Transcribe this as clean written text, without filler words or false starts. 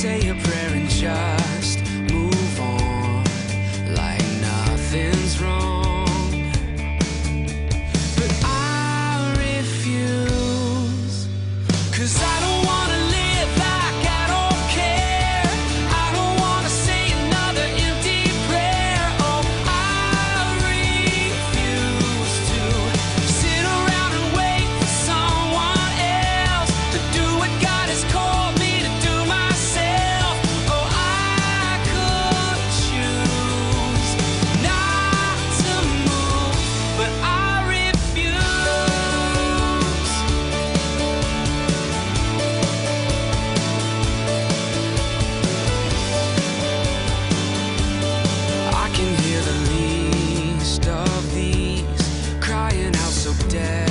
say a prayer and just move on like nothing's wrong. But I refuse, 'cause I don't wanna live like I don't care. I don't wanna say another empty prayer. Oh, I refuse to sit around and wait for someone else to do what God has called me to do myself. Oh, I could choose not to move, but I refuse. I can hear the least of these crying out so dead.